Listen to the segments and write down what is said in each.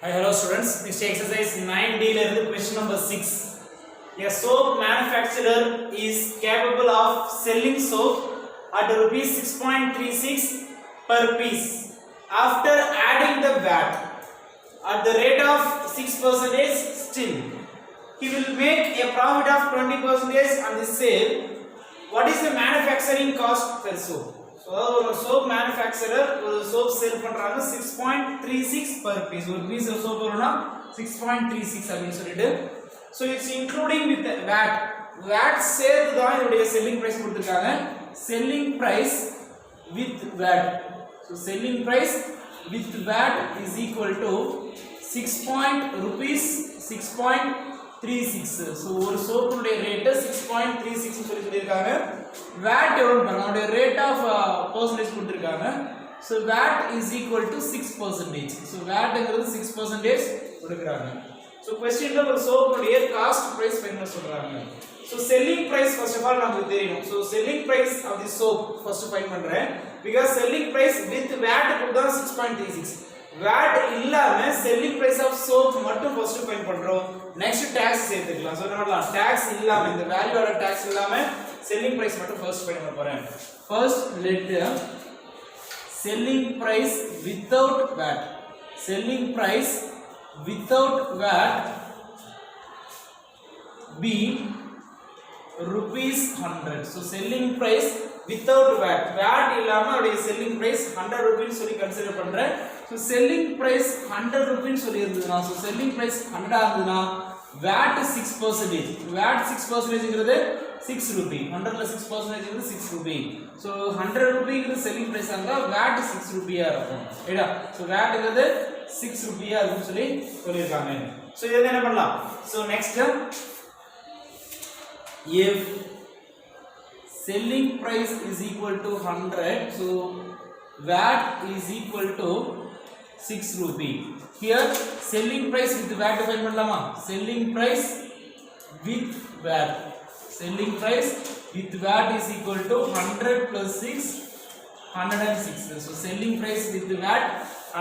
Hi, hello students. Next exercise 9D question number 6. A soap manufacturer is capable of selling soap at rupees 6.36 per piece after adding the VAT at the rate of 6%. Still, he will make a profit of 20% on the sale. What is the manufacturing cost per soap? So, ஒரு soap manufacturer ஒரு soap sell பண்றாங்க 6.36 per piece. ஒரு piece of soap வரும்னா 6.36 அப்படினு சொல்லிட்டு. So it's including with the VAT. VAT சேர்த்து தான் இதோட selling price கொடுத்திருக்காங்க. Selling price with VAT. So selling price with VAT is equal to 6.36. So ஒரு soap உடைய rate 6.36 னு சொல்லிருக்காங்க. VAT எவ்வளவு பாருங்க அதோட rate of percentage கொடுத்திருக்காங்க. So VAT is equal to 6%. So VAT ங்கிறது 6% கொடுக்கறாங்க. So questionல ஒரு soap உடைய cost price ஃபைண்ட் பண்ண சொல்றாங்க. So selling price first of all நமக்கு தெரியும். So selling price of the soap first find பண்றேன். Because selling price with VAT கொடுத்தா 6.36. VAT இல்லாம selling price of soap மட்டும் first ஃபைண்ட் பண்றோம். Next tax சேர்த்துக்கலாம். So என்னன்னா tax இல்லாம இந்த value ஓட tax இல்லாம selling price மட்டும் first ஃபைண்ட் பண்ண போறேன். First let selling price without VAT. Selling price without VAT be rupees 100. So selling price without VAT. VAT இல்லாம அதோட selling price 100 rupees சொல்லி கன்சிடர் பண்றேன். So selling price 100 rupees சொல்லி இருந்ததுனா so selling price 100 ஆகுதுனா VAT 6%. VAT 6% ங்கிறது 6 rupee. 100 ல 6% ங்கிறது 6 rupee. So 100 rupee ங்கிறது selling price ஆங்க VAT 6 rupee ஆ இருக்கும். ஏடா so VAT ங்கிறது 6 rupee ஆ இருக்குன்னு சொல்லிருக்காங்க. So இத என்ன பண்ணலாம்? So next if selling price is equal to 100 so VAT is equal to 6 rupee. Here selling price with VAT find பண்ணலாமா? Selling price with VAT. Selling price with VAT is equal to 100 plus 6 106. So selling price with VAT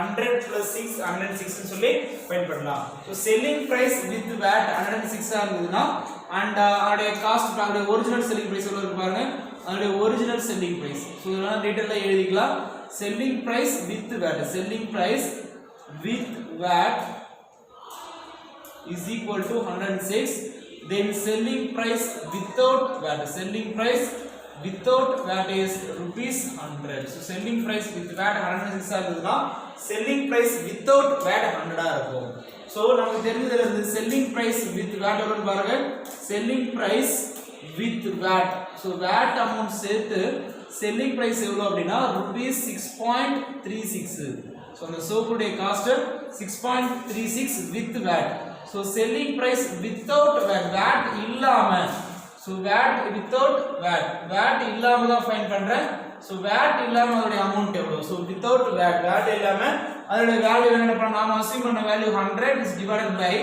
100 plus 6 106 னு சொல்லி find பண்ணலாம். So selling price with VAT 106 ஆ இருந்ததுனா and அதோட cost அதோட original selling price எவ்வளவு இருக்கு பாருங்க. அதோட ஒரிஜினல் செல்லிங் பிரைஸ். So இதெல்லாம் டீடைலா எழுதிக்கலாம். Selling price with VAT. Selling price with VAT is equal to 106. Then selling price without VAT. Selling price without VAT is rupees 100. So selling price with VAT 106 ஆகுதுனா selling price without VAT 100 ஆ இருக்கும். So நமக்கு தெரிஞ்சதுல இருந்து selling price with VAT எவ்வளவு பாருங்க. Selling price with VAT. So VAT amount சேர்த்து selling price எவ்வளவு அப்படினா rupees 6.36. So அந்த soap உடைய cost 6.36 with VAT. So selling price without VAT. VAT இல்லாம so VAT without VAT. VAT இல்லாம தான் ஃபைண்ட் பண்றேன். So VAT இல்லாம அதோட அமௌண்ட் எவ்வளவு? So without VAT. VAT இல்லாம அதோட வேல்யூ என்ன பண்ணலாம்? நாம அஸ்யூம் பண்ண value 100 is divided by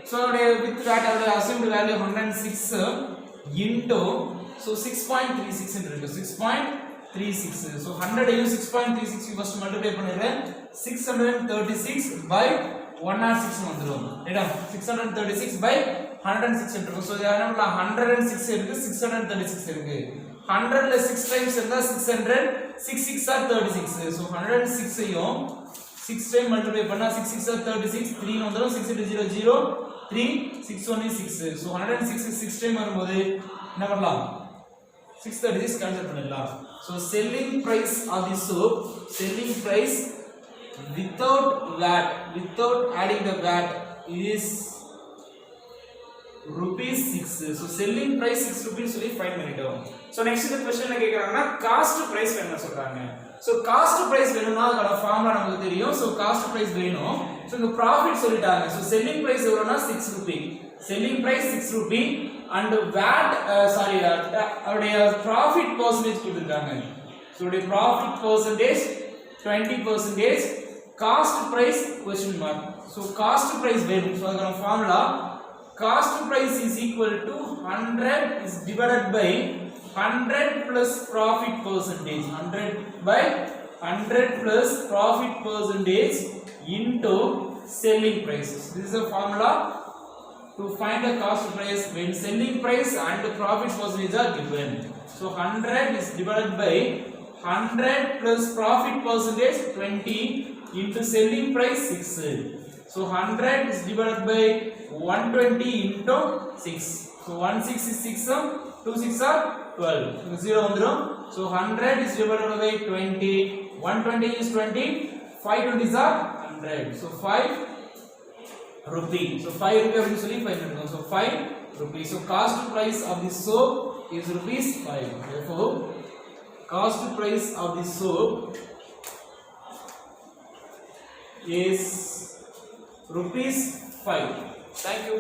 so அதோட with VAT அதோட assumed value 106 into so 6.36 ன்னு இருக்கு. 6.36. So 100 ஐயும் 6.36 ஃபர்ஸ்ட் மல்டிப்ளை பண்ணிடுறேன். 636 by 106 வந்துரும். ஏடா 636 by 106 இருக்கு. So என்ன பண்ணலாம் 106 இருக்கு 636 இருக்கு. 100 ல 6 டைம்ஸ் இருந்தா 600 6 6 are 36. So 106 ஐயும் 6 டைம் மல்டிப்ளை பண்ணா 6 6 are 36 3 வந்துரும் 6 into 0 0 3 6 1 is 6. So 106 6 டைம் வரும்போது என்ன பண்ணலாம் 636 கேன்சல் பண்ணிடலாம். So selling price of the soap, selling price without VAT, without adding the VAT is rupees 6. So selling price 6 rupees சொல்லி find பண்ணிட்டோம். So next இந்த क्वेश्चनல கேக்குறாங்கன்னா cost price வேணும்னு சொல்றாங்க. So காஸ்ட் பிரைஸ் வேணும்னா அதோட ஃபார்முலா நமக்கு தெரியும். So காஸ்ட் பிரைஸ் வேணும். So இந்த ப்ராஃபிட் சொல்லிட்டாங்க. So selling price எவ்வளவுனா 6 rupee. Selling price 6 rupee and VAT அவருடைய profit percentage கொடுத்திருக்காங்க. So the profit percentage 20%. Cost price question mark. So cost price வேணும். So அதோட formula cost price is equal to 100 is divided by 100 plus profit percentage. 100 by 100 plus profit percentage into selling price. This is the formula to find the cost price when selling price and the profit percentage are given. So 100 is divided by 100 plus profit percentage 20 into selling price 6. So 100 is divided by 120 into 6. So 1 6 is 6, 2 6 are 12. So 0 வந்துரும். So 100 is divided by 20. 120 is 20. 5 20s are 100. So 5 rupee. So 5 rupee அப்படின்னு சொல்லி 5 எடுக்கணும். So 5 rupees. So cost price of the soap is rupees 5. Therefore cost price of the soap is rupees 5. Thank you.